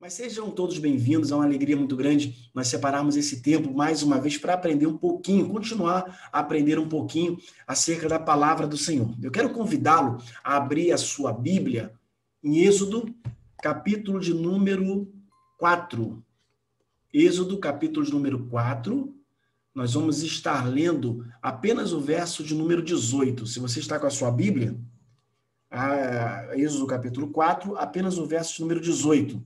Mas sejam todos bem-vindos, é uma alegria muito grande nós separarmos esse tempo mais uma vez para aprender um pouquinho, continuar a aprender um pouquinho acerca da palavra do Senhor. Eu quero convidá-lo a abrir a sua Bíblia em Êxodo, capítulo de número 4. Êxodo, capítulo de número 4. Nós vamos estar lendo apenas o verso de número 18. Se você está com a sua Bíblia, Êxodo, capítulo 4, apenas o verso de número 18.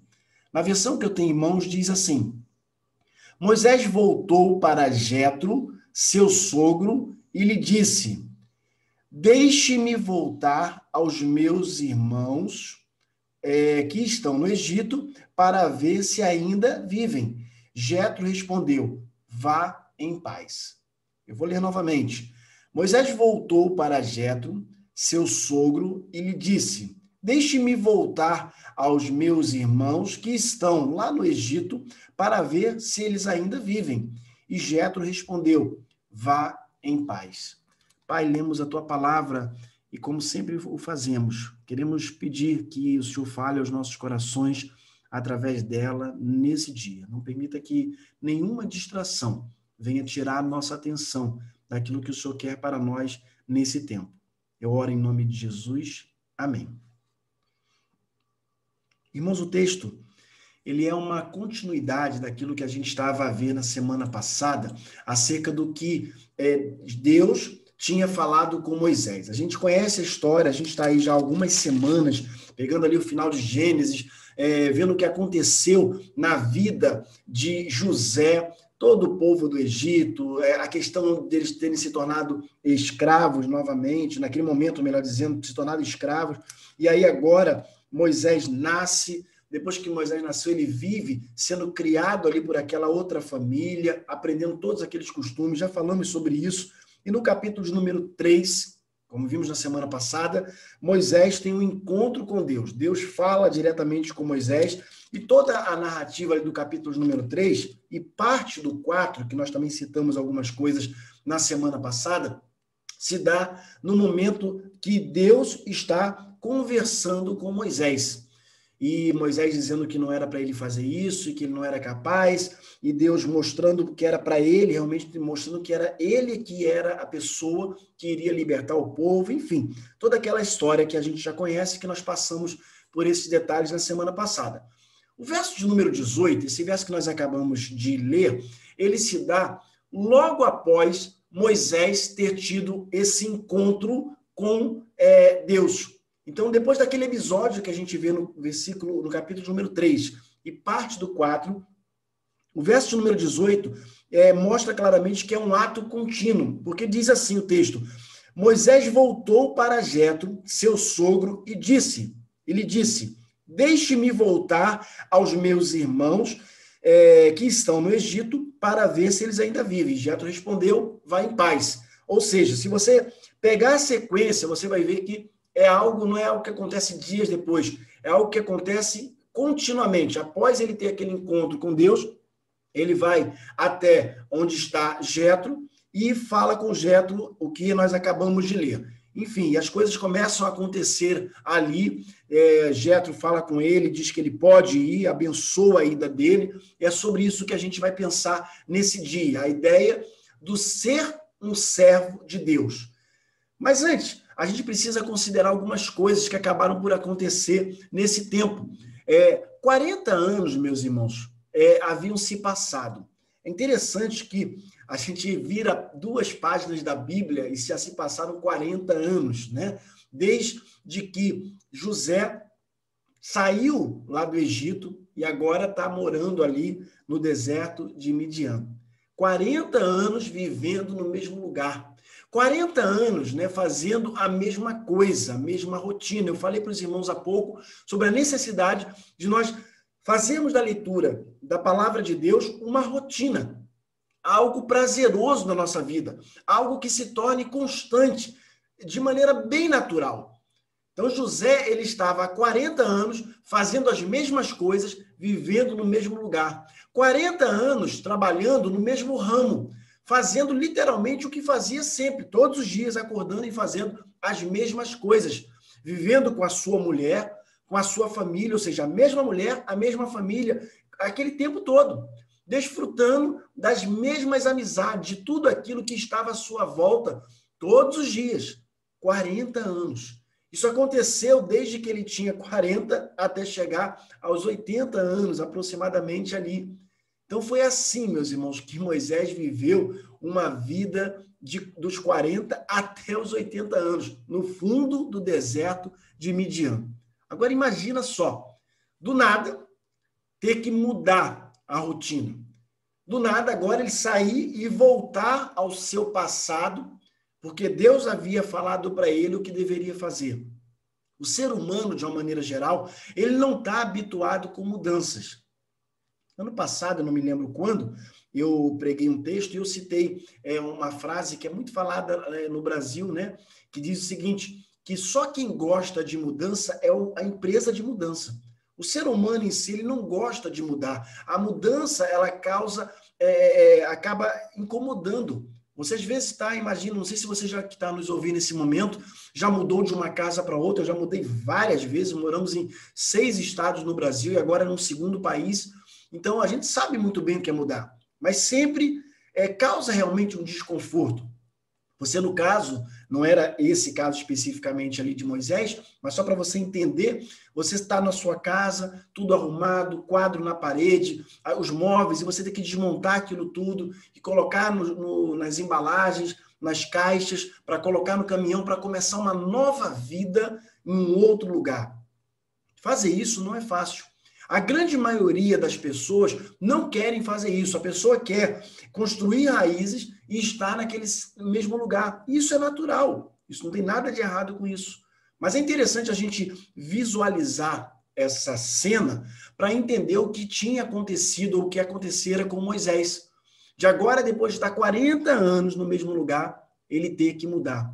Na versão que eu tenho em mãos, diz assim: Moisés voltou para Jetro, seu sogro, e lhe disse: Deixe-me voltar aos meus irmãos que estão no Egito, para ver se ainda vivem. Jetro respondeu: Vá em paz. Eu vou ler novamente. Moisés voltou para Jetro, seu sogro, e lhe disse: Deixe-me voltar aos meus irmãos que estão lá no Egito para ver se eles ainda vivem. E Jetro respondeu: Vá em paz. Pai, lemos a tua palavra e, como sempre o fazemos, queremos pedir que o Senhor fale aos nossos corações através dela nesse dia. Não permita que nenhuma distração venha tirar a nossa atenção daquilo que o Senhor quer para nós nesse tempo. Eu oro em nome de Jesus. Amém. Irmãos, o texto, ele é uma continuidade daquilo que a gente estava a ver na semana passada, acerca do que Deus tinha falado com Moisés. A gente conhece a história, a gente está aí já há algumas semanas, pegando ali o final de Gênesis, vendo o que aconteceu na vida de José, todo o povo do Egito, a questão deles terem se tornado escravos novamente, naquele momento, melhor dizendo, se tornado escravos, e aí agora Moisés nasce, depois que Moisés nasceu, ele vive sendo criado ali por aquela outra família, aprendendo todos aqueles costumes, já falamos sobre isso. E no capítulo de número 3, como vimos na semana passada, Moisés tem um encontro com Deus. Deus fala diretamente com Moisés, e toda a narrativa ali do capítulo de número 3 e parte do 4, que nós também citamos algumas coisas na semana passada, se dá no momento que Deus está conversando com Moisés. E Moisés dizendo que não era para ele fazer isso, e que ele não era capaz, e Deus mostrando que era para ele, realmente mostrando que era ele que era a pessoa que iria libertar o povo, enfim, toda aquela história que a gente já conhece, que nós passamos por esses detalhes na semana passada. O verso de número 18, esse verso que nós acabamos de ler, ele se dá logo após Moisés ter tido esse encontro com Deus. Então, depois daquele episódio que a gente vê no capítulo número 3 e parte do 4, o verso de número 18 mostra claramente que é um ato contínuo, porque diz assim o texto: Moisés voltou para Jetro, seu sogro, e lhe disse, deixe-me voltar aos meus irmãos que estão no Egito para ver se eles ainda vivem. Jetro respondeu, vá em paz. Ou seja, se você pegar a sequência, você vai ver que não é algo que acontece dias depois, é algo que acontece continuamente. Após ele ter aquele encontro com Deus, ele vai até onde está Jetro e fala com Jetro o que nós acabamos de ler. Enfim, as coisas começam a acontecer ali, Jetro fala com ele, diz que ele pode ir, abençoa a ida dele. É sobre isso que a gente vai pensar nesse dia, a ideia do ser um servo de Deus. Mas antes, a gente precisa considerar algumas coisas que acabaram por acontecer nesse tempo. 40 anos, meus irmãos, haviam se passado. É interessante que a gente vira 2 páginas da Bíblia e já se passaram 40 anos, né? Desde que José saiu lá do Egito e agora está morando ali no deserto de Midian. 40 anos vivendo no mesmo lugar. 40 anos, né, fazendo a mesma coisa, a mesma rotina. Eu falei para os irmãos há pouco sobre a necessidade de nós fazermos da leitura da palavra de Deus uma rotina, algo prazeroso na nossa vida, algo que se torne constante, de maneira bem natural. Então, José, ele estava há 40 anos fazendo as mesmas coisas, vivendo no mesmo lugar. 40 anos trabalhando no mesmo ramo, fazendo literalmente o que fazia sempre, todos os dias acordando e fazendo as mesmas coisas, vivendo com a sua mulher, com a sua família, ou seja, a mesma mulher, a mesma família, aquele tempo todo, desfrutando das mesmas amizades, de tudo aquilo que estava à sua volta, todos os dias. 40 anos. Isso aconteceu desde que ele tinha 40 até chegar aos 80 anos, aproximadamente ali. Então foi assim, meus irmãos, que Moisés viveu uma vida dos 40 até os 80 anos, no fundo do deserto de Midian. Agora imagina só, do nada, ter que mudar a rotina. Do nada, agora ele sair e voltar ao seu passado, porque Deus havia falado para ele o que deveria fazer. O ser humano, de uma maneira geral, ele não está habituado com mudanças. Ano passado, eu não me lembro quando, eu preguei um texto e eu citei uma frase que é muito falada no Brasil, né? Que diz o seguinte, que só quem gosta de mudança é a empresa de mudança. O ser humano em si, ele não gosta de mudar. A mudança, ela acaba incomodando. Você às vezes está, imagina, não sei se você já está nos ouvindo nesse momento, já mudou de uma casa para outra, eu já mudei várias vezes, moramos em 6 estados no Brasil e agora num segundo país. Então, a gente sabe muito bem o que é mudar, mas sempre causa realmente um desconforto. Você, no caso, não era esse caso especificamente ali de Moisés, mas só para você entender, você está na sua casa, tudo arrumado, quadro na parede, os móveis, e você tem que desmontar aquilo tudo e colocar nas embalagens, nas caixas, para colocar no caminhão, para começar uma nova vida em um outro lugar. Fazer isso não é fácil. A grande maioria das pessoas não querem fazer isso. A pessoa quer construir raízes e estar naquele mesmo lugar. Isso é natural. Isso não tem nada de errado com isso. Mas é interessante a gente visualizar essa cena para entender o que tinha acontecido ou o que acontecera com Moisés. De agora, depois de estar 40 anos no mesmo lugar, ele ter que mudar,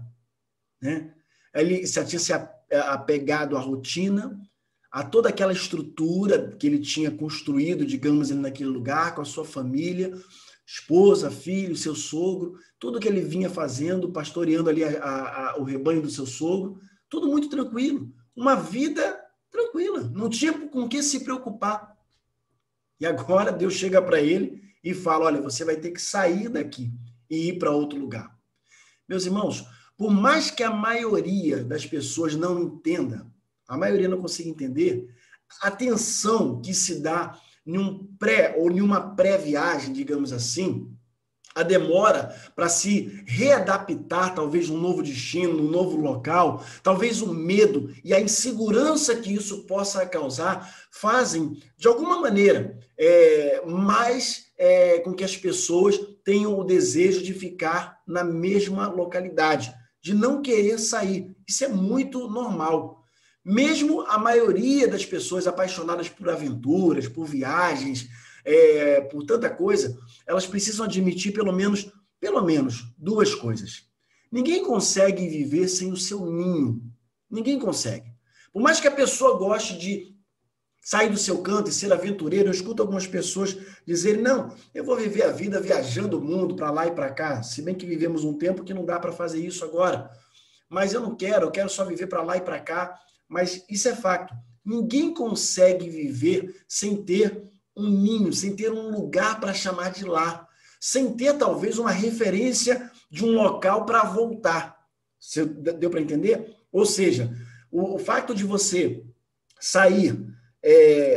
né? Ele já tinha se apegado à rotina, a toda aquela estrutura que ele tinha construído, digamos, naquele lugar, com a sua família, esposa, filho, seu sogro, tudo que ele vinha fazendo, pastoreando ali o rebanho do seu sogro, tudo muito tranquilo, uma vida tranquila, não tinha com o que se preocupar. E agora Deus chega para ele e fala, olha, você vai ter que sair daqui e ir para outro lugar. Meus irmãos, por mais que a maioria das pessoas não entenda, a maioria não consegue entender, a tensão que se dá em uma pré-viagem, digamos assim, a demora para se readaptar, talvez um novo destino, um novo local, talvez o medo e a insegurança que isso possa causar, fazem, de alguma maneira, com que as pessoas tenham o desejo de ficar na mesma localidade, de não querer sair. Isso é muito normal. Mesmo a maioria das pessoas apaixonadas por aventuras, por viagens, por tanta coisa, elas precisam admitir pelo menos 2 coisas. Ninguém consegue viver sem o seu ninho. Ninguém consegue. Por mais que a pessoa goste de sair do seu canto e ser aventureiro, eu escuto algumas pessoas dizerem, não, eu vou viver a vida viajando o mundo para lá e para cá, se bem que vivemos um tempo que não dá para fazer isso agora. Mas eu quero só viver para lá e para cá. Mas isso é fato. Ninguém consegue viver sem ter um ninho, sem ter um lugar para chamar de lar, sem ter talvez uma referência de um local para voltar. Deu para entender? Ou seja, o fato de você sair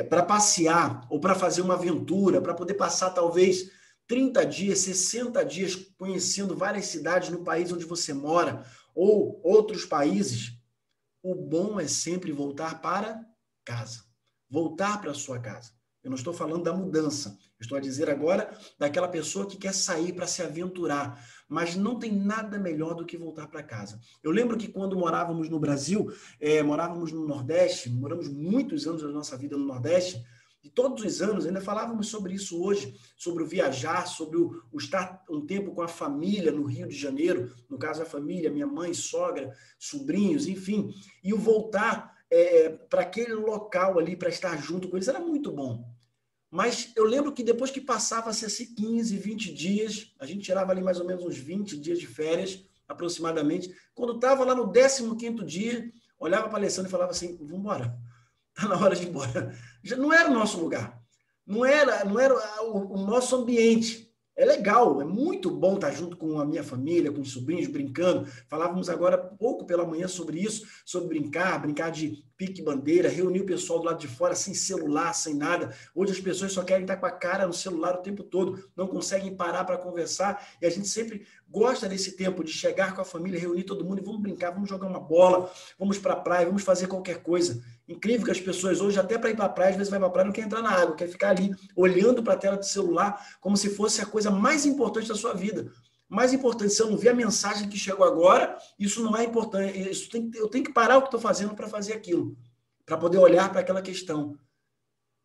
para passear ou para fazer uma aventura, para poder passar talvez 30 dias, 60 dias conhecendo várias cidades no país onde você mora ou outros países, o bom é sempre voltar para casa, voltar para a sua casa. Eu não estou falando da mudança, eu estou a dizer agora daquela pessoa que quer sair para se aventurar, mas não tem nada melhor do que voltar para casa. Eu lembro que quando morávamos no Brasil, morávamos no Nordeste, moramos muitos anos da nossa vida no Nordeste, e todos os anos, ainda falávamos sobre isso hoje, sobre o viajar, sobre o estar um tempo com a família no Rio de Janeiro, no caso a família, minha mãe, sogra, sobrinhos, enfim, e o voltar para aquele local ali, para estar junto com eles, era muito bom. Mas eu lembro que depois que passava-se assim 15, 20 dias, a gente tirava ali mais ou menos uns 20 dias de férias, aproximadamente, quando estava lá no 15º dia, olhava para a Alessandra e falava assim, vamos embora. Está na hora de ir embora. Já não era o nosso lugar. Não era o nosso ambiente. É legal, é muito bom estar junto com a minha família, com os sobrinhos, brincando. Falávamos agora pouco pela manhã sobre isso, sobre brincar de pique-bandeira, reunir o pessoal do lado de fora, sem celular, sem nada. Hoje as pessoas só querem estar com a cara no celular o tempo todo, não conseguem parar para conversar. E a gente sempre gosta desse tempo de chegar com a família, reunir todo mundo e vamos brincar, vamos jogar uma bola, vamos para a praia, vamos fazer qualquer coisa. Incrível que as pessoas hoje, até para ir para a praia, às vezes vai para a praia e não quer entrar na água, quer ficar ali olhando para a tela do celular como se fosse a coisa mais importante da sua vida. Mais importante, se eu não ver a mensagem que chegou agora, isso não é importante. Eu tenho que parar o que estou fazendo para fazer aquilo, para poder olhar para aquela questão.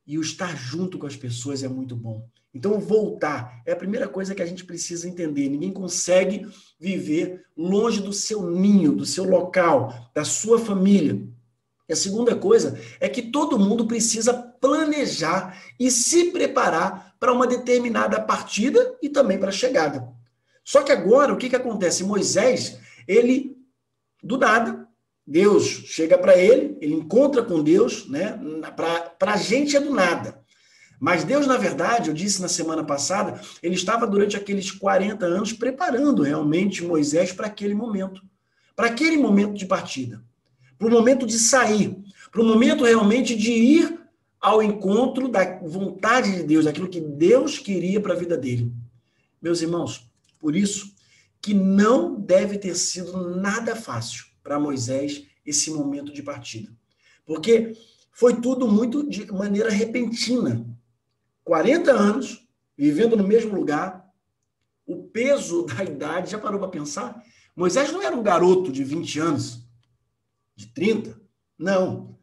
E o estar junto com as pessoas é muito bom. Então, voltar é a primeira coisa que a gente precisa entender. Ninguém consegue viver longe do seu ninho, do seu local, da sua família. E a segunda coisa é que todo mundo precisa planejar e se preparar para uma determinada partida e também para a chegada. Só que agora, o que acontece? Moisés, ele, do nada, Deus chega para ele encontra com Deus, né? Para a gente é do nada. Mas Deus, na verdade, eu disse na semana passada, ele estava durante aqueles 40 anos preparando realmente Moisés para aquele momento de partida. Para o momento de sair, para o momento realmente de ir ao encontro da vontade de Deus, daquilo que Deus queria para a vida dele. Meus irmãos, por isso que não deve ter sido nada fácil para Moisés esse momento de partida. Porque foi tudo muito de maneira repentina. 40 anos, vivendo no mesmo lugar, o peso da idade, já parou para pensar? Moisés não era um garoto de 20 anos, de 30, não.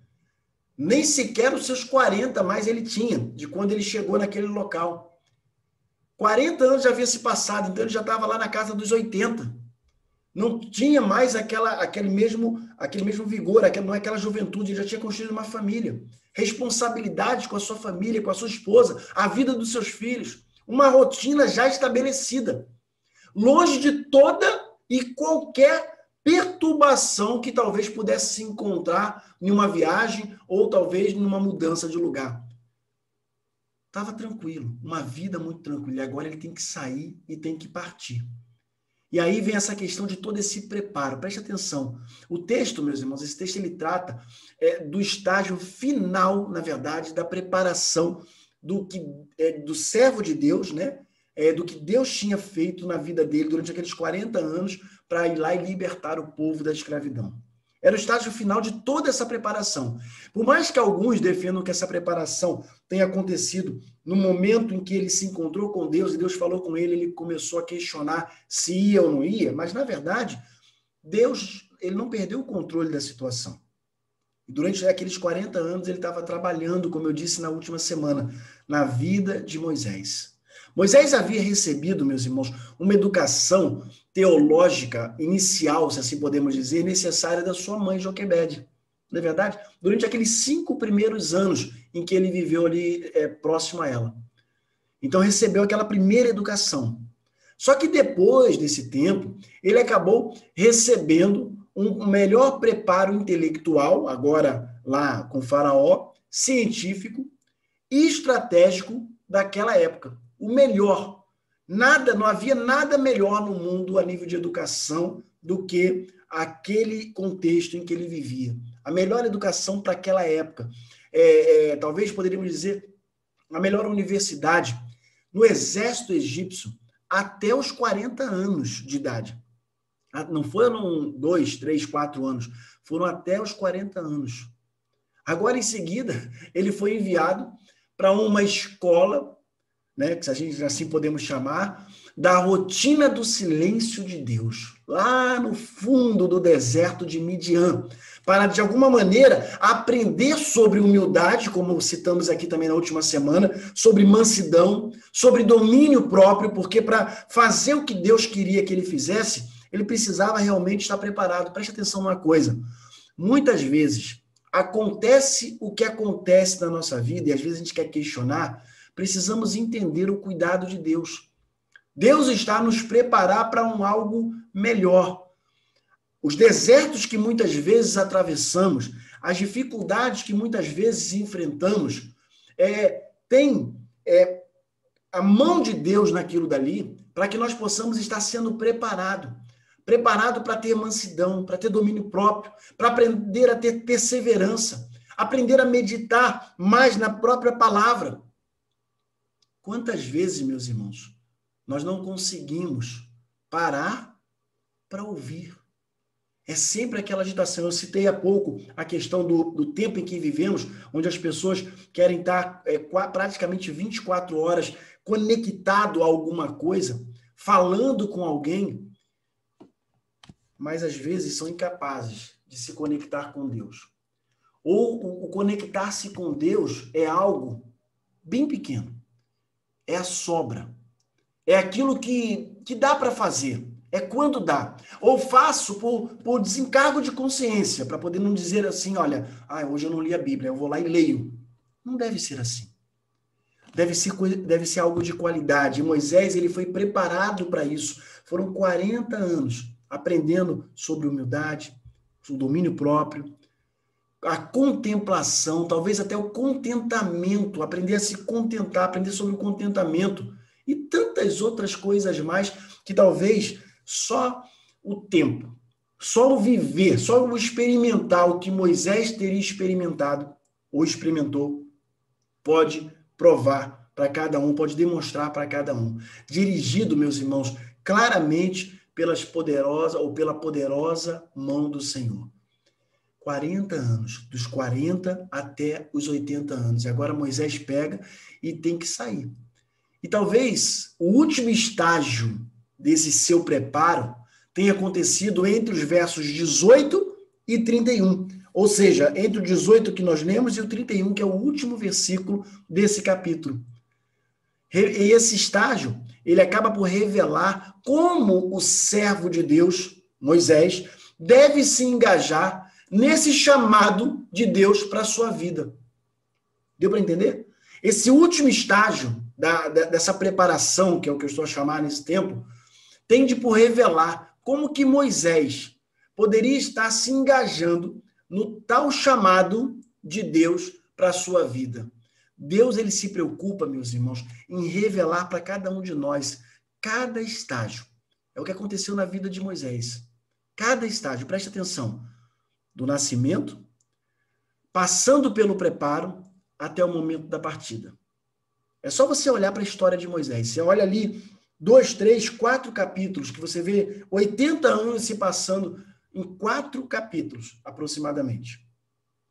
Nem sequer os seus 40 mais ele tinha, de quando ele chegou naquele local. 40 anos já havia se passado, então ele já estava lá na casa dos 80. Não tinha mais aquele mesmo vigor, não é aquela juventude, ele já tinha construído uma família. Responsabilidade com a sua família, com a sua esposa, a vida dos seus filhos. Uma rotina já estabelecida. Longe de toda e qualquer perturbação que talvez pudesse se encontrar em uma viagem ou talvez numa mudança de lugar. Estava tranquilo, uma vida muito tranquila. E agora ele tem que sair e tem que partir. E aí vem essa questão de todo esse preparo. Preste atenção. O texto, meus irmãos, esse texto ele trata do estágio final, na verdade, da preparação do servo de Deus, né? Do que Deus tinha feito na vida dele durante aqueles 40 anos para ir lá e libertar o povo da escravidão. Era o estágio final de toda essa preparação. Por mais que alguns defendam que essa preparação tenha acontecido no momento em que ele se encontrou com Deus e Deus falou com ele, ele começou a questionar se ia ou não ia, mas, na verdade, Deus ele não perdeu o controle da situação. E durante aqueles 40 anos ele estava trabalhando, como eu disse na última semana, na vida de Moisés. Moisés havia recebido, meus irmãos, uma educação teológica inicial, se assim podemos dizer, necessária da sua mãe Joquebede. Não é verdade? Durante aqueles 5 primeiros anos em que ele viveu ali próximo a ela. Então recebeu aquela primeira educação. Só que depois desse tempo, ele acabou recebendo um melhor preparo intelectual, agora lá com Faraó, científico e estratégico daquela época. O melhor. Não havia nada melhor no mundo a nível de educação do que aquele contexto em que ele vivia. A melhor educação para aquela época. Talvez poderíamos dizer a melhor universidade no exército egípcio até os 40 anos de idade. Não foram 2, 3, 4 anos, foram até os 40 anos. Agora, em seguida, ele foi enviado para uma escola, né, que a gente assim podemos chamar, da rotina do silêncio de Deus, lá no fundo do deserto de Midian, para, de alguma maneira, aprender sobre humildade, como citamos aqui também na última semana, sobre mansidão, sobre domínio próprio, porque para fazer o que Deus queria que ele fizesse, ele precisava realmente estar preparado. Preste atenção numa coisa, muitas vezes acontece o que acontece na nossa vida, e às vezes a gente quer questionar, precisamos entender o cuidado de Deus. Deus está a nos preparar para algo melhor. Os desertos que muitas vezes atravessamos, as dificuldades que muitas vezes enfrentamos, tem a mão de Deus naquilo dali, para que nós possamos estar sendo preparado para ter mansidão, para ter domínio próprio, para aprender a ter perseverança, aprender a meditar mais na própria palavra. Quantas vezes, meus irmãos, nós não conseguimos parar para ouvir? É sempre aquela agitação. Eu citei há pouco a questão do tempo em que vivemos, onde as pessoas querem estar praticamente 24 horas conectado a alguma coisa, falando com alguém, mas às vezes são incapazes de se conectar com Deus. Ou o conectar-se com Deus é algo bem pequeno. É a sobra. É aquilo que dá para fazer. É quando dá. Ou faço por desencargo de consciência, para poder não dizer assim, olha, hoje eu não li a Bíblia, eu vou lá e leio. Não deve ser assim. Deve ser algo de qualidade. E Moisés, ele foi preparado para isso. Foram 40 anos aprendendo sobre humildade, sobre o domínio próprio, a contemplação, talvez até o contentamento, aprender a se contentar, aprender sobre o contentamento e tantas outras coisas mais que talvez só o tempo, só o viver, só o experimentar o que Moisés teria experimentado ou experimentou pode provar para cada um, pode demonstrar para cada um. Dirigido, meus irmãos, claramente pela poderosa mão do Senhor. 40 anos, dos 40 até os 80 anos. E agora Moisés pega e tem que sair. E talvez o último estágio desse seu preparo tenha acontecido entre os versos 18 e 31. Ou seja, entre o 18 que nós lemos e o 31, que é o último versículo desse capítulo. E esse estágio, ele acaba por revelar como o servo de Deus, Moisés, deve se engajar nesse chamado de Deus para a sua vida. Deu para entender? Esse último estágio dessa preparação, que é o que eu estou a chamar nesse tempo, tende por revelar como que Moisés poderia estar se engajando no tal chamado de Deus para a sua vida. Deus, ele se preocupa, meus irmãos, em revelar para cada um de nós cada estágio. É o que aconteceu na vida de Moisés. Cada estágio, preste atenção, do nascimento, passando pelo preparo, até o momento da partida. É só você olhar para a história de Moisés. Você olha ali 2, 3, 4 capítulos, que você vê 80 anos se passando em 4 capítulos, aproximadamente.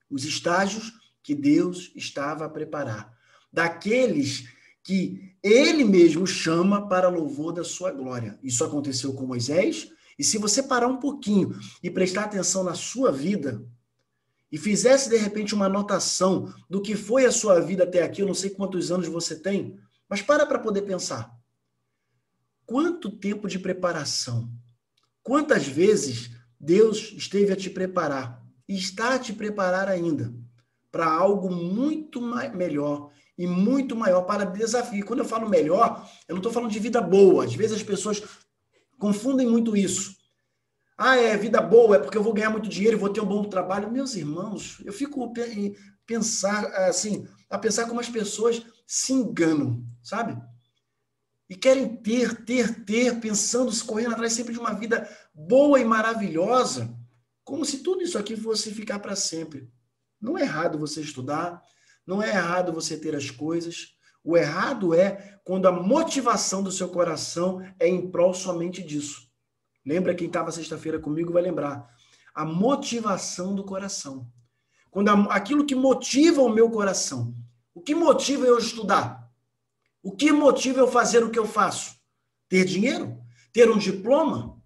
Os estágios que Deus estava a preparar. Daqueles que ele mesmo chama para louvor da sua glória. Isso aconteceu com Moisés. E se você parar um pouquinho e prestar atenção na sua vida e fizesse, de repente, uma anotação do que foi a sua vida até aqui, eu não sei quantos anos você tem, mas para poder pensar. Quanto tempo de preparação? Quantas vezes Deus esteve a te preparar e está a te preparar ainda para algo muito melhor e muito maior, para desafio. Quando eu falo melhor, eu não estou falando de vida boa. Às vezes as pessoas confundem muito isso. É vida boa, é porque eu vou ganhar muito dinheiro e vou ter um bom trabalho. Meus irmãos, eu fico a pensar como as pessoas se enganam, sabe? E querem ter, pensando, correndo atrás sempre de uma vida boa e maravilhosa, como se tudo isso aqui fosse ficar para sempre. Não é errado você estudar, não é errado você ter as coisas. O errado é quando a motivação do seu coração é em prol somente disso. Lembra, quem estava sexta-feira comigo vai lembrar. A motivação do coração. Quando aquilo que motiva o meu coração. O que motiva eu estudar? O que motiva eu fazer o que eu faço? Ter dinheiro? Ter um diploma?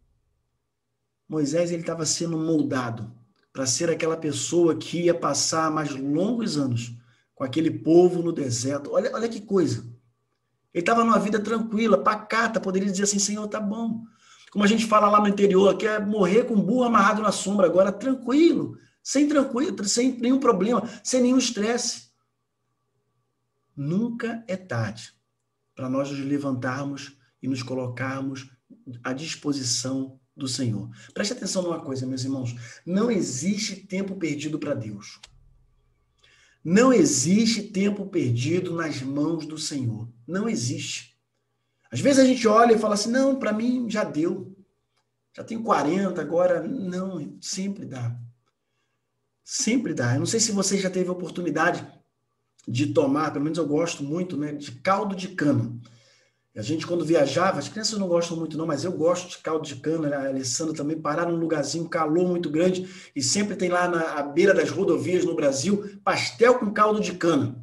Moisés, ele estava sendo moldado para ser aquela pessoa que ia passar mais longos anos com aquele povo no deserto. Olha que coisa. Ele estava numa vida tranquila, pacata, poderia dizer assim, Senhor, tá bom. Como a gente fala lá no interior, que é morrer com burro amarrado na sombra, agora tranquilo, sem nenhum problema, sem nenhum estresse. Nunca é tarde para nós nos levantarmos e nos colocarmos à disposição do Senhor. Preste atenção numa coisa, meus irmãos. Não existe tempo perdido para Deus. Não existe tempo perdido nas mãos do Senhor. Não existe. Às vezes a gente olha e fala assim, não, para mim já deu. Já tenho 40, agora não, sempre dá. Sempre dá. Eu não sei se você já teve a oportunidade de tomar, pelo menos eu gosto muito, né, de caldo de cana. A gente, quando viajava, as crianças não gostam muito não, mas eu gosto de caldo de cana, né? A Alessandra também, parar num lugarzinho, calor muito grande, e sempre tem lá na beira das rodovias no Brasil, pastel com caldo de cana.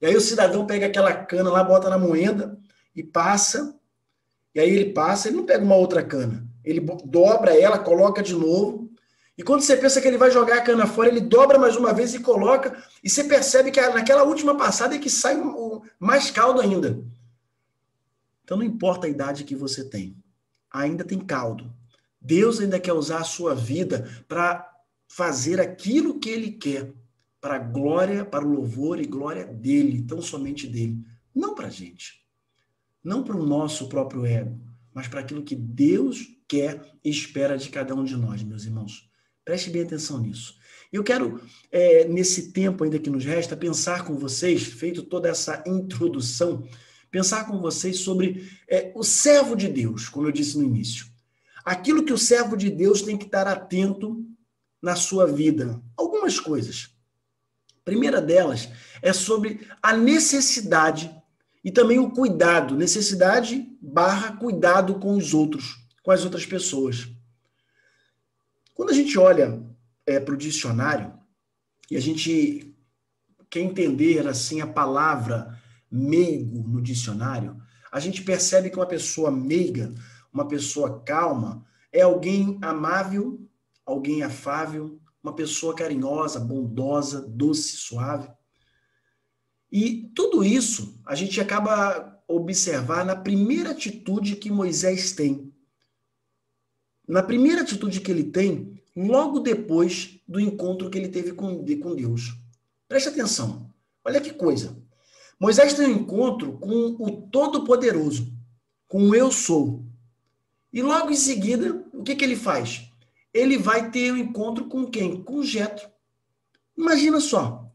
E aí o cidadão pega aquela cana lá, bota na moenda e passa, e aí ele passa, ele não pega uma outra cana, ele dobra ela, coloca de novo, e quando você pensa que ele vai jogar a cana fora, ele dobra mais uma vez e coloca, e você percebe que naquela última passada é que sai mais caldo ainda. Então não importa a idade que você tem, ainda tem caldo. Deus ainda quer usar a sua vida para fazer aquilo que Ele quer, para a glória, para o louvor e glória dEle, tão somente dEle. Não para a gente, não para o nosso próprio ego, mas para aquilo que Deus quer e espera de cada um de nós, meus irmãos. Preste bem atenção nisso. Eu quero, nesse tempo ainda que nos resta, pensar com vocês, feito toda essa introdução, pensar com vocês sobre o servo de Deus, como eu disse no início. Aquilo que o servo de Deus tem que estar atento na sua vida. Algumas coisas. A primeira delas é sobre a necessidade e também o cuidado. Necessidade / cuidado com os outros, com as outras pessoas. Quando a gente olha para o dicionário e a gente quer entender assim a palavra meigo no dicionário, a gente percebe que uma pessoa meiga, uma pessoa calma, é alguém amável, alguém afável, uma pessoa carinhosa, bondosa, doce, suave. E tudo isso a gente acaba observar na primeira atitude que Moisés tem. Na primeira atitude que ele tem, logo depois do encontro que ele teve com Deus. Preste atenção, olha que coisa. Moisés tem um encontro com o Todo-Poderoso, com o Eu Sou. E logo em seguida, o que ele faz? Ele vai ter um encontro com quem? Com Jetro. Imagina só.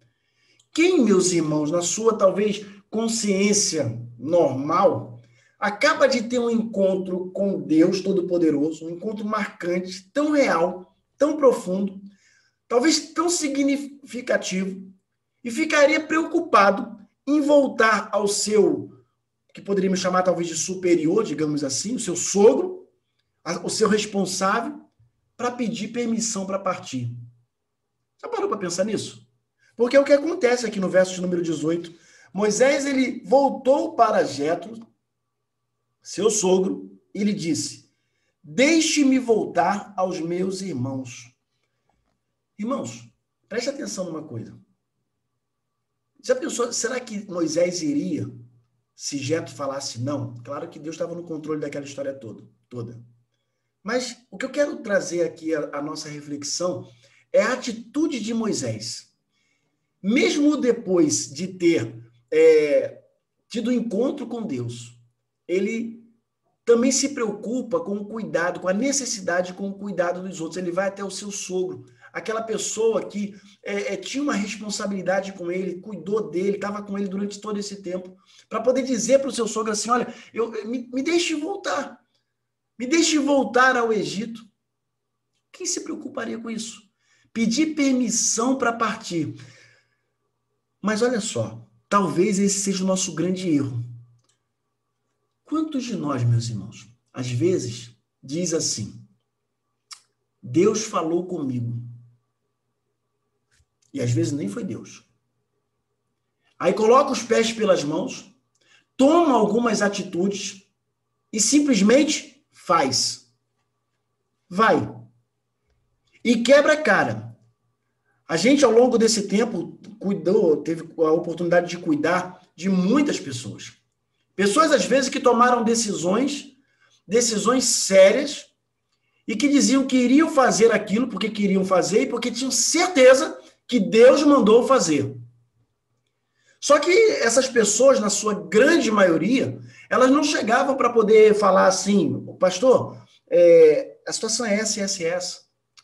Quem, meus irmãos, na sua talvez consciência normal, acaba de ter um encontro com Deus Todo-Poderoso, um encontro marcante, tão real, tão profundo, talvez tão significativo, e ficaria preocupado em voltar ao seu, que poderíamos chamar talvez de superior, digamos assim, o seu sogro, o seu responsável, para pedir permissão para partir. Já parou para pensar nisso? Porque é o que acontece aqui no verso de número 18. Moisés, ele voltou para Jetro, seu sogro, e lhe disse, deixe-me voltar aos meus irmãos. Irmãos, preste atenção numa coisa. Já pensou, será que Moisés iria se Jetro falasse não? Claro que Deus estava no controle daquela história toda. Mas o que eu quero trazer aqui a nossa reflexão é a atitude de Moisés. Mesmo depois de ter tido um encontro com Deus, ele também se preocupa com o cuidado, com a necessidade, com o cuidado dos outros. Ele vai até o seu sogro, aquela pessoa que tinha uma responsabilidade com ele, cuidou dele, estava com ele durante todo esse tempo, para poder dizer para o seu sogro assim, olha, me deixe voltar, me deixe voltar ao Egito. Quem se preocuparia com isso? Pedir permissão para partir. Mas olha só, talvez esse seja o nosso grande erro. Quantos de nós, meus irmãos, às vezes diz assim, Deus falou comigo. E às vezes nem foi Deus. Aí coloca os pés pelas mãos, toma algumas atitudes e simplesmente faz. Vai. E quebra a cara. A gente, ao longo desse tempo, teve a oportunidade de cuidar de muitas pessoas. Pessoas, às vezes, que tomaram decisões sérias e que diziam que iriam fazer aquilo porque queriam fazer e porque tinham certeza que Deus mandou fazer. Só que essas pessoas, na sua grande maioria, elas não chegavam para poder falar assim, pastor, a situação é essa, essa e essa.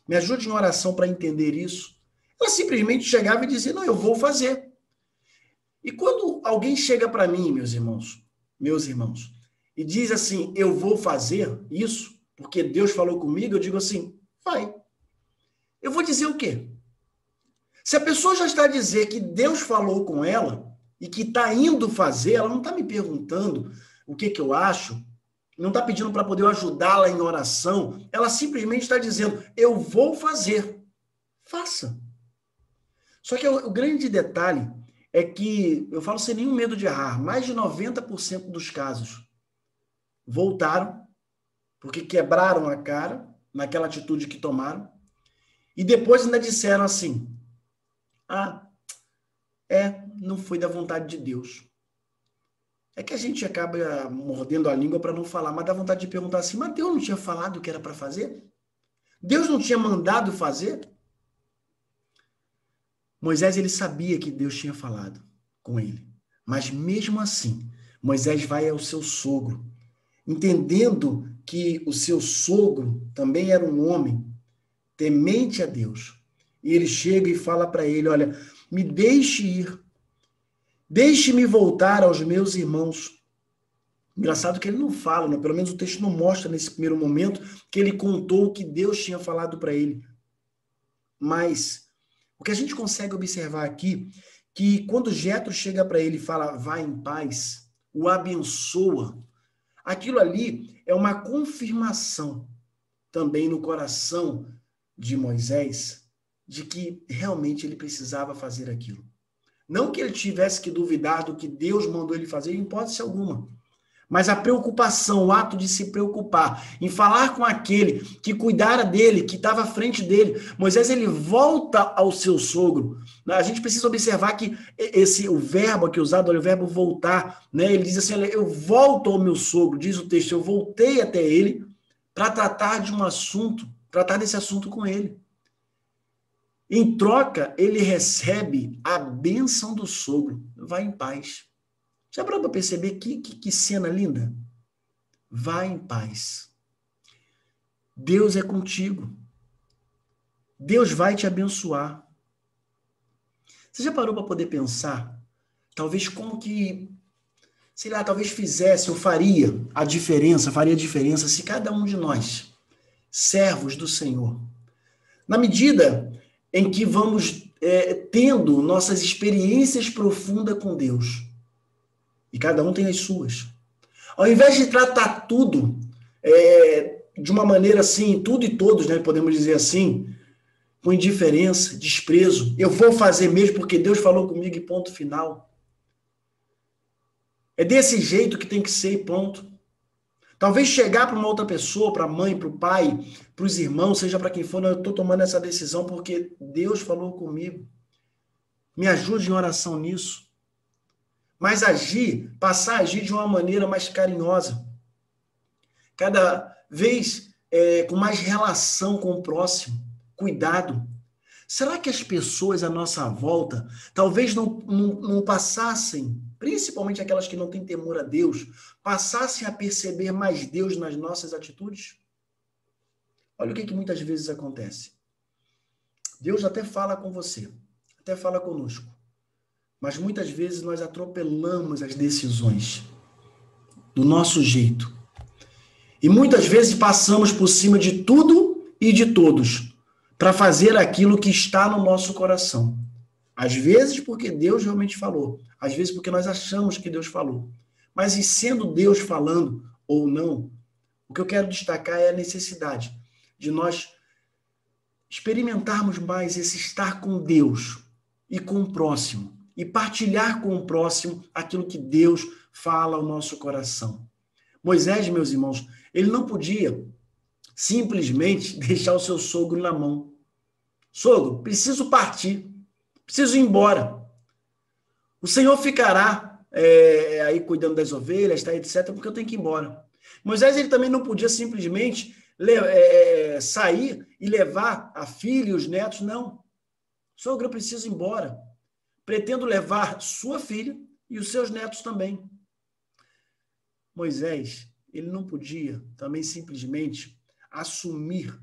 Me ajude em oração para entender isso. Ela simplesmente chegava e dizia, não, eu vou fazer. E quando alguém chega para mim, meus irmãos, e diz assim, eu vou fazer isso, porque Deus falou comigo, eu digo assim, vai. Eu vou dizer o quê? Se a pessoa já está a dizer que Deus falou com ela e que está indo fazer, ela não está me perguntando o que eu acho, não está pedindo para poder ajudá-la em oração, ela simplesmente está dizendo, eu vou fazer. Faça. Só que o grande detalhe é que, eu falo sem nenhum medo de errar, mais de 90% dos casos voltaram, porque quebraram a cara naquela atitude que tomaram, e depois ainda disseram assim, não foi da vontade de Deus. É que a gente acaba mordendo a língua para não falar, mas dá vontade de perguntar assim, mas Deus não tinha falado o que era para fazer? Deus não tinha mandado fazer? Moisés, ele sabia que Deus tinha falado com ele, mas mesmo assim, Moisés vai ao seu sogro, entendendo que o seu sogro também era um homem temente a Deus. E ele chega e fala para ele, olha, me deixe ir, deixe-me voltar aos meus irmãos. Engraçado que ele não fala, né? Pelo menos o texto não mostra nesse primeiro momento que ele contou o que Deus tinha falado para ele. Mas o que a gente consegue observar aqui, que quando Jetro chega para ele e fala, vá em paz, o abençoa, aquilo ali é uma confirmação também no coração de Moisés de que realmente ele precisava fazer aquilo. Não que ele tivesse que duvidar do que Deus mandou ele fazer, em hipótese alguma. Mas a preocupação, o ato de se preocupar, em falar com aquele que cuidara dele, que estava à frente dele. Moisés, ele volta ao seu sogro. A gente precisa observar que o verbo aqui usado, olha, o verbo voltar, né? Ele diz assim, olha, eu volto ao meu sogro, diz o texto, eu voltei até ele para tratar desse assunto com ele. Em troca, ele recebe a bênção do sogro. Vai em paz. Já parou para perceber que cena linda? Vai em paz. Deus é contigo. Deus vai te abençoar. Você já parou para poder pensar? Talvez como que, sei lá, talvez fizesse ou faria a diferença se cada um de nós, servos do Senhor, na medida em que vamos tendo nossas experiências profundas com Deus, e cada um tem as suas, ao invés de tratar tudo de uma maneira assim, tudo e todos, né, podemos dizer assim, com indiferença, desprezo, eu vou fazer mesmo porque Deus falou comigo e ponto final. É desse jeito que tem que ser e ponto. Talvez chegar para uma outra pessoa, para a mãe, para o pai, para os irmãos, seja para quem for, eu estou tomando essa decisão porque Deus falou comigo. Me ajude em oração nisso. Mas passar a agir de uma maneira mais carinhosa. Cada vez com mais relação com o próximo. Cuidado. Será que as pessoas à nossa volta talvez não passassem, principalmente aquelas que não têm temor a Deus, passassem a perceber mais Deus nas nossas atitudes? Olha o que muitas vezes acontece. Deus até fala com você, até fala conosco, mas muitas vezes nós atropelamos as decisões do nosso jeito. E muitas vezes passamos por cima de tudo e de todos para fazer aquilo que está no nosso coração. Às vezes porque Deus realmente falou, às vezes porque nós achamos que Deus falou. Mas e sendo Deus falando ou não, o que eu quero destacar é a necessidade de nós experimentarmos mais esse estar com Deus e com o próximo, e partilhar com o próximo aquilo que Deus fala ao nosso coração. Moisés, meus irmãos, ele não podia simplesmente deixar o seu sogro na mão. Sogro, preciso partir, preciso ir embora. O Senhor ficará aí cuidando das ovelhas, tá, etc., porque eu tenho que ir embora. Moisés, ele também não podia simplesmente sair e levar a filha e os netos, não. Sogro, eu preciso ir embora. Pretendo levar sua filha e os seus netos também. Moisés, ele não podia também simplesmente assumir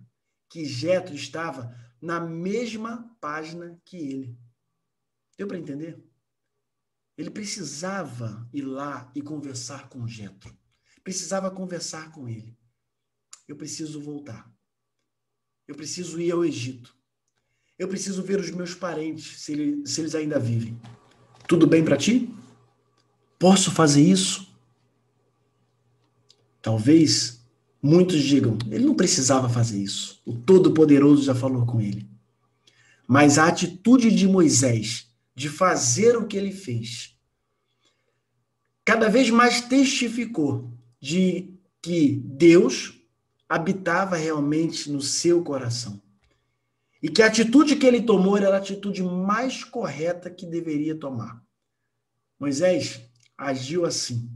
que Jetro estava na mesma página que ele. Deu para entender? Ele precisava ir lá e conversar com Jetro. Precisava conversar com ele. Eu preciso voltar. Eu preciso ir ao Egito. Eu preciso ver os meus parentes, se eles ainda vivem. Tudo bem para ti? Posso fazer isso? Talvez muitos digam, ele não precisava fazer isso. O Todo-Poderoso já falou com ele. Mas a atitude de Moisés de fazer o que ele fez, cada vez mais testificou de que Deus habitava realmente no seu coração. E que a atitude que ele tomou era a atitude mais correta que deveria tomar. Moisés agiu assim.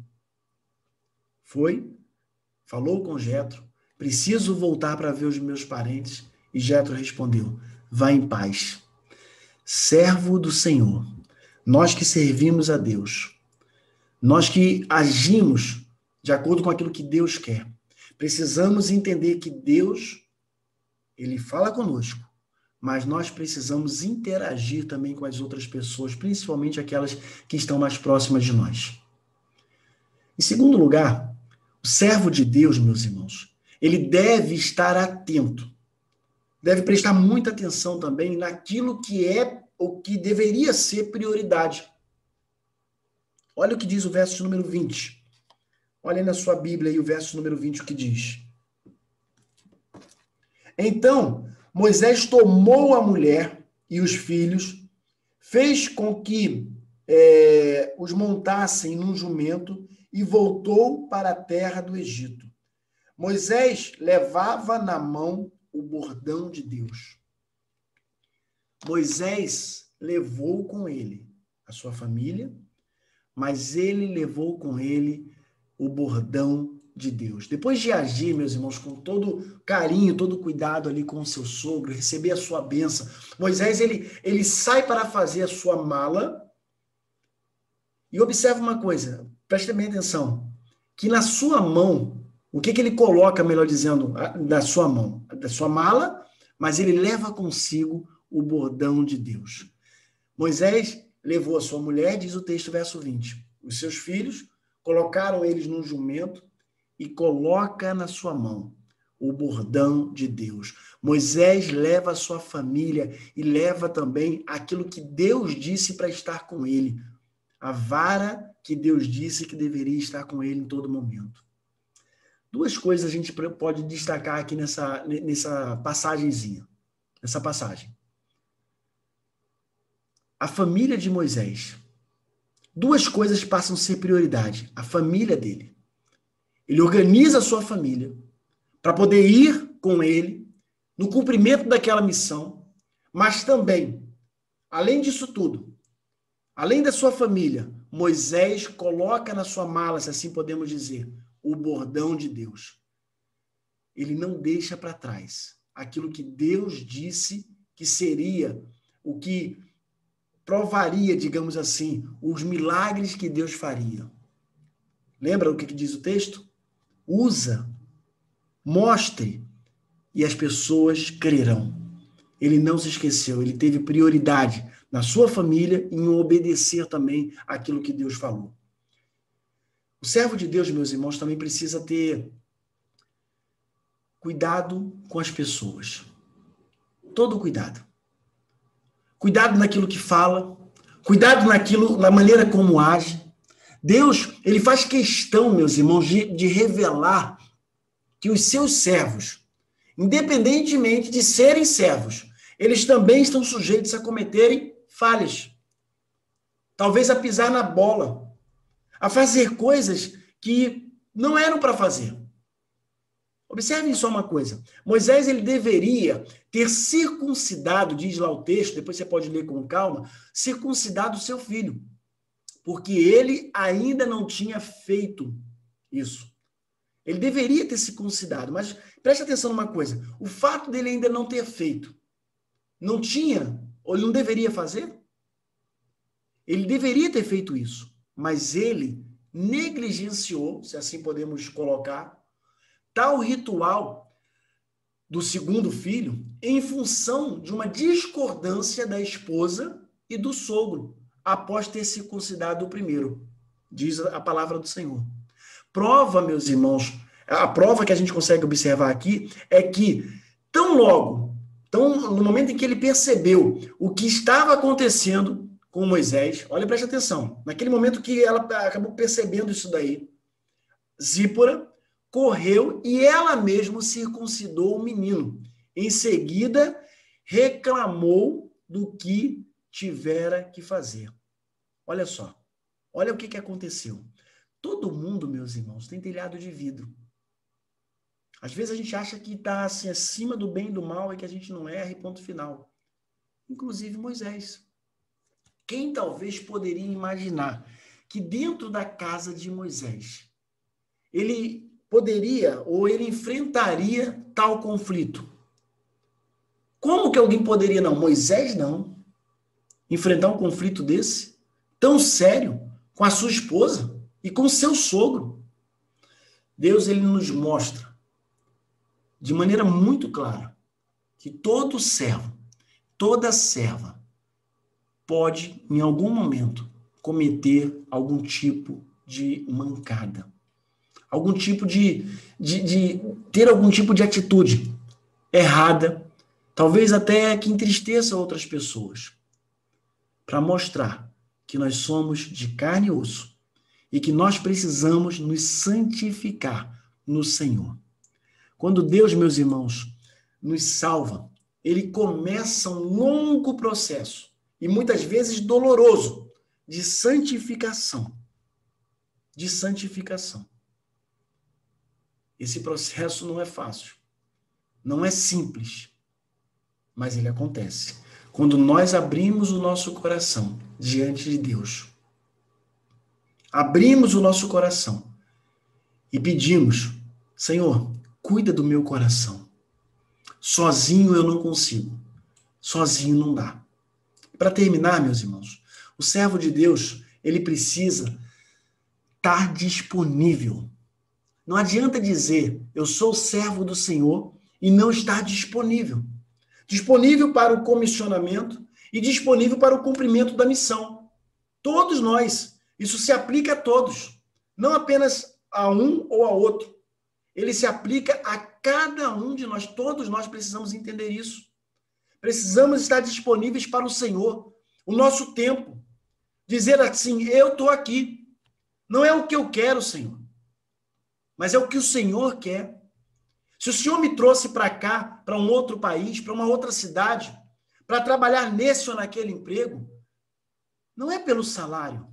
Falou com Jetro, preciso voltar para ver os meus parentes. E Jetro respondeu, vá em paz. Servo do Senhor, nós que servimos a Deus, nós que agimos de acordo com aquilo que Deus quer, precisamos entender que Deus, ele fala conosco, mas nós precisamos interagir também com as outras pessoas, principalmente aquelas que estão mais próximas de nós. Em segundo lugar, o servo de Deus, meus irmãos, ele deve estar atento, deve prestar muita atenção também naquilo que é o que deveria ser prioridade. Olha o que diz o verso número 20. Olha na sua Bíblia aí o verso número 20, o que diz. Então, Moisés tomou a mulher e os filhos, fez com que os montassem num jumento e voltou para a terra do Egito. Moisés levava na mão o bordão de Deus. Moisés levou com ele a sua família, mas ele levou com ele o bordão de Deus. Depois de agir, meus irmãos, com todo carinho, todo cuidado ali com o seu sogro, receber a sua bênção, Moisés, ele sai para fazer a sua mala e observa uma coisa, preste bem atenção, que na sua mão, o que ele coloca, melhor dizendo, da sua mão? Da sua mala, mas ele leva consigo o bordão de Deus. Moisés levou a sua mulher, diz o texto, verso 20, os seus filhos, colocaram eles num jumento e coloca na sua mão o bordão de Deus. Moisés leva a sua família e leva também aquilo que Deus disse para estar com ele, a vara que Deus disse que deveria estar com ele em todo momento. Duas coisas a gente pode destacar aqui nessa passagenzinha, nessa passagem. A família de Moisés. Duas coisas passam a ser prioridade. A família dele. Ele organiza a sua família para poder ir com ele no cumprimento daquela missão, mas também, além disso tudo, além da sua família, Moisés coloca na sua mala, se assim podemos dizer, o bordão de Deus. Ele não deixa para trás aquilo que Deus disse que seria o que provaria, digamos assim, os milagres que Deus faria. Lembra o que diz o texto? Usa, mostre, e as pessoas crerão. Ele não se esqueceu, ele teve prioridade na sua família e em obedecer também aquilo que Deus falou. O servo de Deus, meus irmãos, também precisa ter cuidado com as pessoas. Todo cuidado. Cuidado naquilo que fala, cuidado na maneira como age. Deus, ele faz questão, meus irmãos, de revelar que os seus servos, independentemente de serem servos, eles também estão sujeitos a cometerem falhas. Talvez a pisar na bola, a fazer coisas que não eram para fazer. Observem só uma coisa. Moisés, ele deveria ter circuncidado, diz lá o texto, depois você pode ler com calma, circuncidado o seu filho. Porque ele ainda não tinha feito isso. Ele deveria ter circuncidado, mas preste atenção numa coisa. O fato dele ainda não ter feito, não tinha, ou ele não deveria fazer? Ele deveria ter feito isso, mas ele negligenciou, se assim podemos colocar, tal ritual, do segundo filho em função de uma discordância da esposa e do sogro, após ter circuncidado o primeiro, diz a palavra do Senhor. Prova, meus irmãos, a prova que a gente consegue observar aqui é que no momento em que ele percebeu o que estava acontecendo com Moisés, olha, preste atenção, naquele momento que ela acabou percebendo isso daí, Zípora correu e ela mesma circuncidou o menino. Em seguida, reclamou do que tivera que fazer. Olha só, olha o que aconteceu. Todo mundo, meus irmãos, tem telhado de vidro. Às vezes a gente acha que está assim, acima do bem e do mal e que a gente não erra e ponto final. Inclusive Moisés. Quem talvez poderia imaginar que dentro da casa de Moisés ele poderia ou ele enfrentaria tal conflito? Como que alguém poderia, não? Moisés não. Enfrentar um conflito desse? Tão sério? Com a sua esposa e com o seu sogro? Deus, ele nos mostra de maneira muito clara que todo servo, toda serva pode, em algum momento, cometer algum tipo de mancada. Algum tipo de ter algum tipo de atitude errada, talvez até que entristeça outras pessoas, para mostrar que nós somos de carne e osso e que nós precisamos nos santificar no Senhor. Quando Deus, meus irmãos, nos salva, ele começa um longo processo, e muitas vezes doloroso, de santificação. De santificação. Esse processo não é fácil, não é simples, mas ele acontece. Quando nós abrimos o nosso coração diante de Deus, abrimos o nosso coração e pedimos, Senhor, cuida do meu coração. Sozinho eu não consigo, sozinho não dá. Para terminar, meus irmãos, o servo de Deus, ele precisa estar disponível. Não adianta dizer, eu sou servo do Senhor e não estar disponível. Disponível para o comissionamento e disponível para o cumprimento da missão. Todos nós. Isso se aplica a todos. Não apenas a um ou a outro. Ele se aplica a cada um de nós. Todos nós precisamos entender isso. Precisamos estar disponíveis para o Senhor. O nosso tempo. Dizer assim, eu estou aqui. Não é o que eu quero, Senhor, mas é o que o Senhor quer. Se o Senhor me trouxe para cá, para um outro país, para uma outra cidade, para trabalhar nesse ou naquele emprego, não é pelo salário,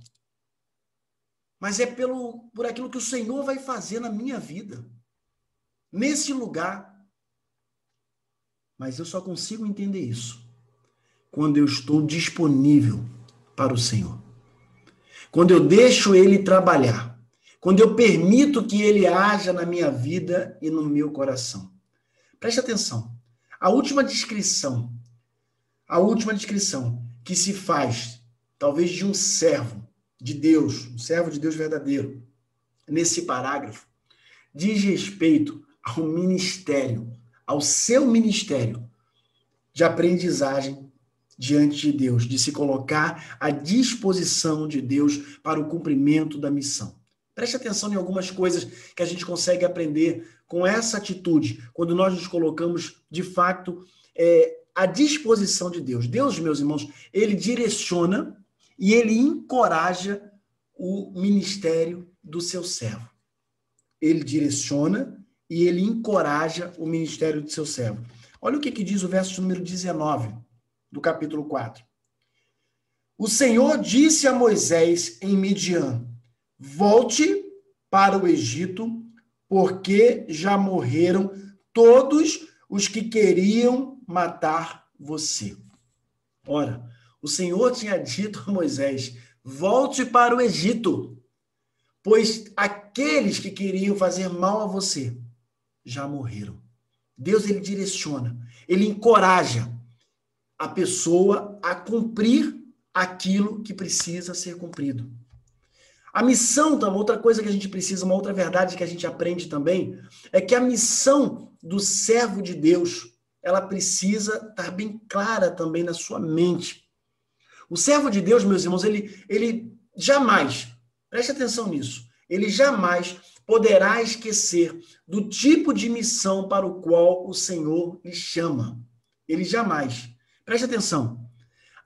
mas é por aquilo que o Senhor vai fazer na minha vida, nesse lugar. Mas eu só consigo entender isso quando eu estou disponível para o Senhor. Quando eu deixo Ele trabalhar. Quando eu permito que Ele haja na minha vida e no meu coração. Preste atenção. A última descrição que se faz, talvez de um servo de Deus, um servo de Deus verdadeiro, nesse parágrafo, diz respeito ao ministério, ao seu ministério de aprendizagem diante de Deus, de se colocar à disposição de Deus para o cumprimento da missão. Preste atenção em algumas coisas que a gente consegue aprender com essa atitude, quando nós nos colocamos, de fato, à disposição de Deus. Deus, meus irmãos, ele direciona e ele encoraja o ministério do seu servo. Ele direciona e ele encoraja o ministério do seu servo. Olha o que diz o verso número 19 do capítulo 4. O Senhor disse a Moisés em Midian: volte para o Egito, porque já morreram todos os que queriam matar você. Ora, o Senhor tinha dito a Moisés: volte para o Egito, pois aqueles que queriam fazer mal a você já morreram. Deus, ele direciona, ele encoraja a pessoa a cumprir aquilo que precisa ser cumprido. A missão, outra coisa que a gente precisa, uma outra verdade que a gente aprende também, é que a missão do servo de Deus, ela precisa estar bem clara também na sua mente. O servo de Deus, meus irmãos, ele jamais, preste atenção nisso, ele jamais poderá esquecer do tipo de missão para o qual o Senhor lhe chama. Ele jamais. Preste atenção.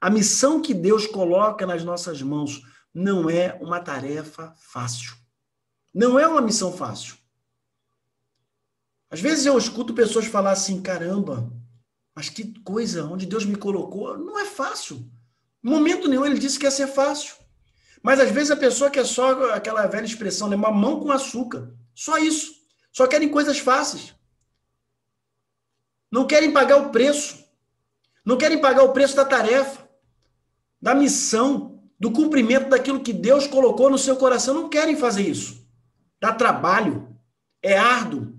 A missão que Deus coloca nas nossas mãos não é uma tarefa fácil. Não é uma missão fácil. Às vezes eu escuto pessoas falar assim, caramba, mas que coisa, onde Deus me colocou, não é fácil. Em momento nenhum ele disse que ia ser fácil. Mas às vezes a pessoa quer só aquela velha expressão, né? Mamão com açúcar. Só isso. Só querem coisas fáceis. Não querem pagar o preço. Não querem pagar o preço da tarefa, da missão, do cumprimento daquilo que Deus colocou no seu coração. Não querem fazer isso. Dá trabalho. É árduo.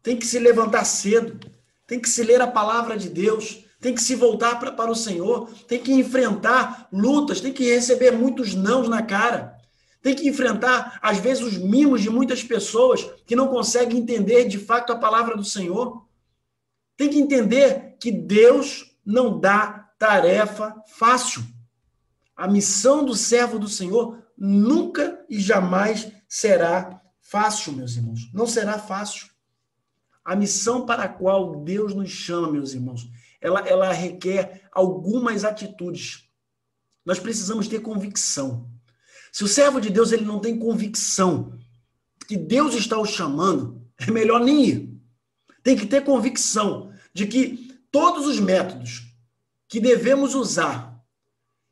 Tem que se levantar cedo. Tem que se ler a palavra de Deus. Tem que se voltar para o Senhor, tem que enfrentar lutas, tem que receber muitos nãos na cara, tem que enfrentar, às vezes, os mimos de muitas pessoas que não conseguem entender, de fato, a palavra do Senhor. Tem que entender que Deus não dá tarefa fácil. A missão do servo do Senhor nunca e jamais será fácil, meus irmãos. Não será fácil. A missão para a qual Deus nos chama, meus irmãos, ela requer algumas atitudes. Nós precisamos ter convicção. Se o servo de Deus ele não tem convicção que Deus está o chamando, é melhor nem ir. Tem que ter convicção de que todos os métodos que devemos usar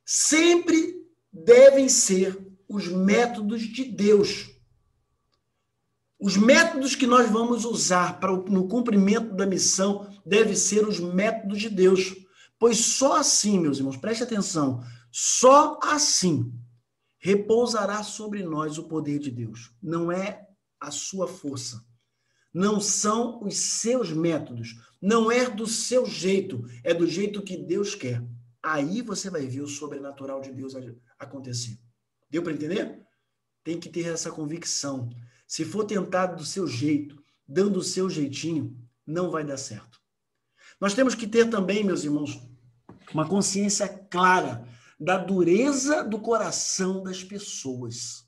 sempre devem ser os métodos de Deus. Os métodos que nós vamos usar no cumprimento da missão devem ser os métodos de Deus. Pois só assim, meus irmãos, preste atenção, só assim repousará sobre nós o poder de Deus. Não é a sua força, não são os seus métodos, não é do seu jeito, é do jeito que Deus quer. Aí você vai ver o sobrenatural de Deus acontecer. Deu para entender? Tem que ter essa convicção. Se for tentado do seu jeito, dando o seu jeitinho, não vai dar certo. Nós temos que ter também, meus irmãos, uma consciência clara da dureza do coração das pessoas.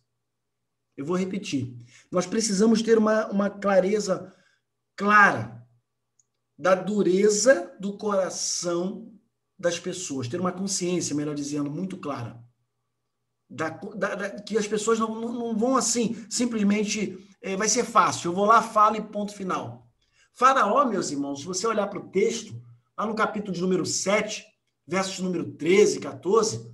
Eu vou repetir. Nós precisamos ter uma clareza clara da dureza do coração das pessoas. Ter uma consciência, melhor dizendo, muito clara. Que as pessoas não vão assim, simplesmente, vai ser fácil, eu vou lá, falo e ponto final. Faraó, meus irmãos, se você olhar para o texto, lá no capítulo de número 7, versos número 13, 14,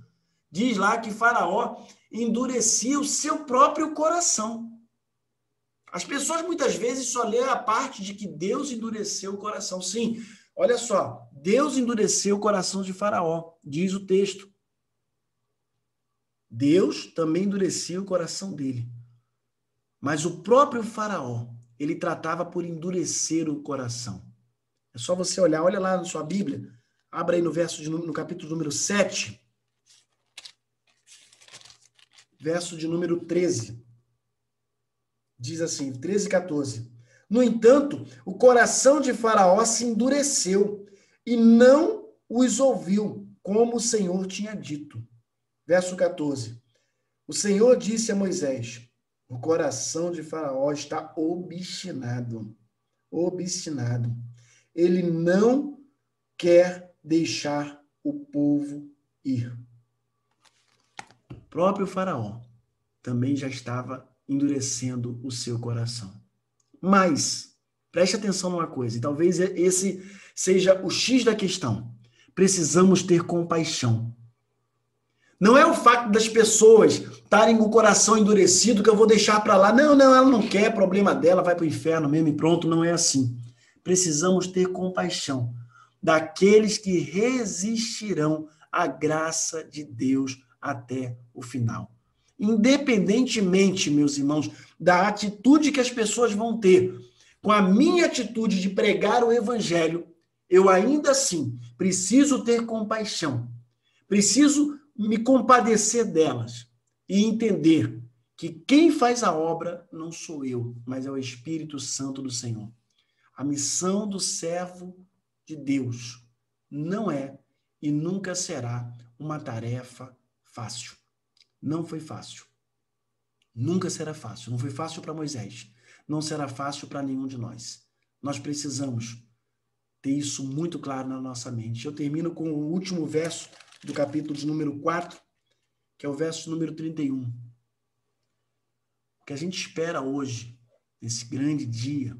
diz lá que Faraó endurecia o seu próprio coração. As pessoas muitas vezes só lêem a parte de que Deus endureceu o coração. Sim, olha só, Deus endureceu o coração de Faraó, diz o texto. Deus também endurecia o coração dele. Mas o próprio Faraó, ele tratava por endurecer o coração. É só você olhar, olha lá na sua Bíblia, abra aí no capítulo número 7, verso de número 13. Diz assim, 13 e 14. No entanto, o coração de Faraó se endureceu e não os ouviu, como o Senhor tinha dito. Verso 14. O Senhor disse a Moisés, o coração de Faraó está obstinado. Obstinado. Ele não quer deixar o povo ir. O próprio Faraó também já estava endurecendo o seu coração. Mas, preste atenção numa coisa, e talvez esse seja o X da questão. Precisamos ter compaixão. Não é o fato das pessoas estarem com o coração endurecido que eu vou deixar para lá. Não, ela não quer, problema dela, vai para o inferno mesmo e pronto, não é assim. Precisamos ter compaixão daqueles que resistirão à graça de Deus até o final. Independentemente, meus irmãos, da atitude que as pessoas vão ter, com a minha atitude de pregar o evangelho, eu ainda assim preciso ter compaixão. Preciso me compadecer delas e entender que quem faz a obra não sou eu, mas é o Espírito Santo do Senhor. A missão do servo de Deus não é e nunca será uma tarefa fácil. Não foi fácil. Nunca será fácil. Não foi fácil para Moisés. Não será fácil para nenhum de nós. Nós precisamos ter isso muito claro na nossa mente. Eu termino com o último verso do capítulo de número 4, que é o verso número 31. O que a gente espera hoje, nesse grande dia,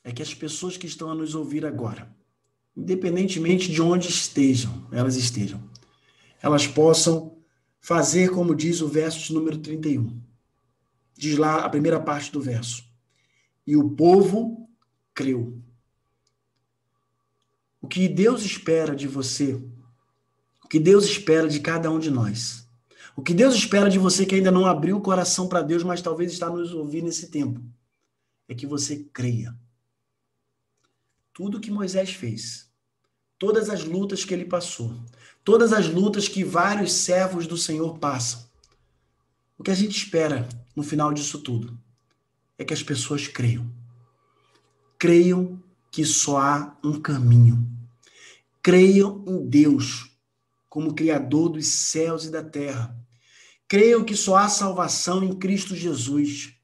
é que as pessoas que estão a nos ouvir agora, independentemente de onde estejam, elas possam fazer como diz o verso de número 31. Diz lá a primeira parte do verso. E o povo creu. O que Deus espera de você, o que Deus espera de cada um de nós, o que Deus espera de você que ainda não abriu o coração para Deus, mas talvez está nos ouvindo nesse tempo, é que você creia. Tudo que Moisés fez, todas as lutas que ele passou, todas as lutas que vários servos do Senhor passam, o que a gente espera no final disso tudo é que as pessoas creiam. Creiam que só há um caminho. Creiam em Deus como Criador dos céus e da terra. Creiam que só há salvação em Cristo Jesus.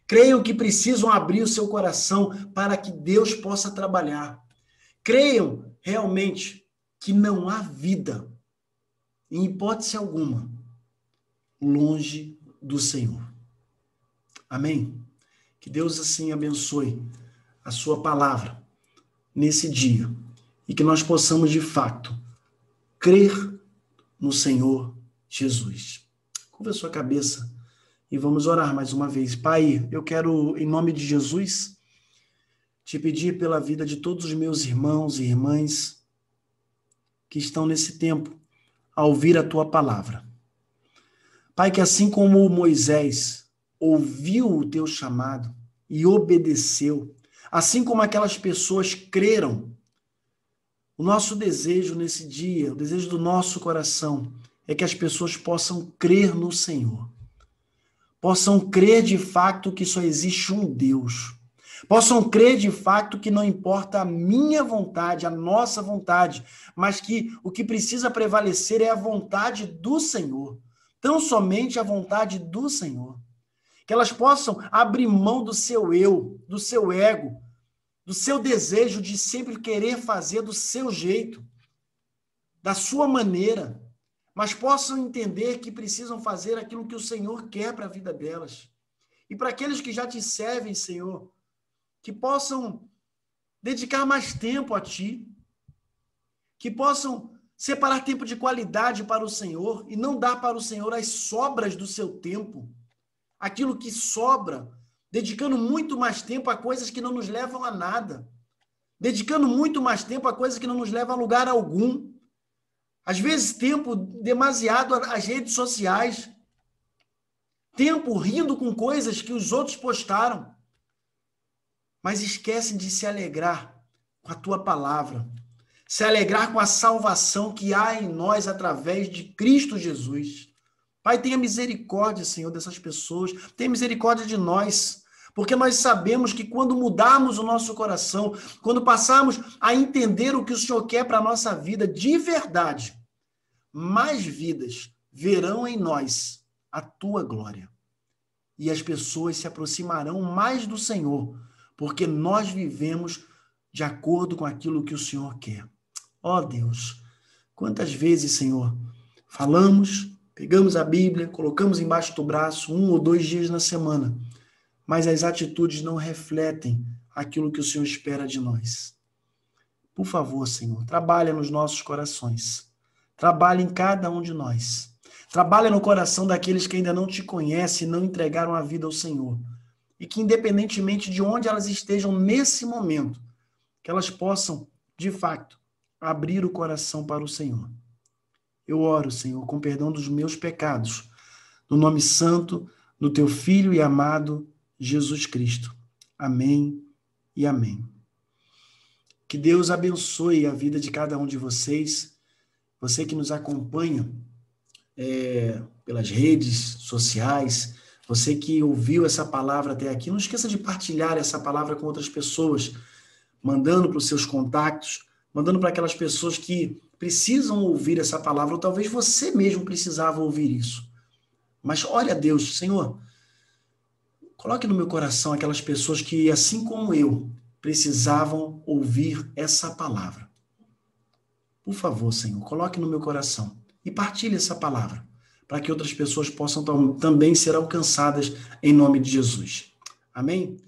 Creiam que precisam abrir o seu coração para que Deus possa trabalhar. Creiam realmente que não há vida, em hipótese alguma, longe do Senhor. Amém? Que Deus assim abençoe a sua palavra nesse dia e que nós possamos de fato crer no Senhor Jesus. Curva a sua cabeça e vamos orar mais uma vez. Pai, eu quero, em nome de Jesus, te pedir pela vida de todos os meus irmãos e irmãs que estão nesse tempo a ouvir a tua palavra. Pai, que assim como Moisés ouviu o teu chamado e obedeceu, assim como aquelas pessoas creram, o nosso desejo nesse dia, o desejo do nosso coração, é que as pessoas possam crer no Senhor. Possam crer de fato que só existe um Deus. Possam crer de fato que não importa a minha vontade, a nossa vontade, mas que o que precisa prevalecer é a vontade do Senhor. Tão somente a vontade do Senhor. Que elas possam abrir mão do seu eu, do seu ego, do seu desejo de sempre querer fazer do seu jeito, da sua maneira, mas possam entender que precisam fazer aquilo que o Senhor quer para a vida delas. E para aqueles que já te servem, Senhor, que possam dedicar mais tempo a Ti, que possam separar tempo de qualidade para o Senhor e não dar para o Senhor as sobras do seu tempo, aquilo que sobra, dedicando muito mais tempo a coisas que não nos levam a nada, dedicando muito mais tempo a coisas que não nos levam a lugar algum, às vezes tempo demasiado às redes sociais, tempo rindo com coisas que os outros postaram, mas esquecem de se alegrar com a tua palavra, se alegrar com a salvação que há em nós através de Cristo Jesus. Pai, tenha misericórdia, Senhor, dessas pessoas, tenha misericórdia de nós, porque nós sabemos que quando mudarmos o nosso coração, quando passarmos a entender o que o Senhor quer para a nossa vida de verdade, mais vidas verão em nós a tua glória. E as pessoas se aproximarão mais do Senhor, porque nós vivemos de acordo com aquilo que o Senhor quer. Ó Deus, quantas vezes, Senhor, falamos, pegamos a Bíblia, colocamos embaixo do braço 1 ou 2 dias na semana, mas as atitudes não refletem aquilo que o Senhor espera de nós. Por favor, Senhor, trabalha nos nossos corações. Trabalha em cada um de nós. Trabalha no coração daqueles que ainda não te conhecem e não entregaram a vida ao Senhor. E que, independentemente de onde elas estejam nesse momento, que elas possam, de fato, abrir o coração para o Senhor. Eu oro, Senhor, com perdão dos meus pecados, no nome santo do teu Filho e amado Jesus Cristo. Amém e amém. Que Deus abençoe a vida de cada um de vocês, você que nos acompanha pelas redes sociais, Você que ouviu essa palavra até aqui, não esqueça de partilhar essa palavra com outras pessoas, mandando para os seus contatos, mandando para aquelas pessoas que precisam ouvir essa palavra, ou talvez você mesmo precisava ouvir isso. Mas olha a Deus, Senhor, coloque no meu coração aquelas pessoas que, assim como eu, precisavam ouvir essa palavra. Por favor, Senhor, coloque no meu coração e partilhe essa palavra, para que outras pessoas possam também ser alcançadas em nome de Jesus. Amém?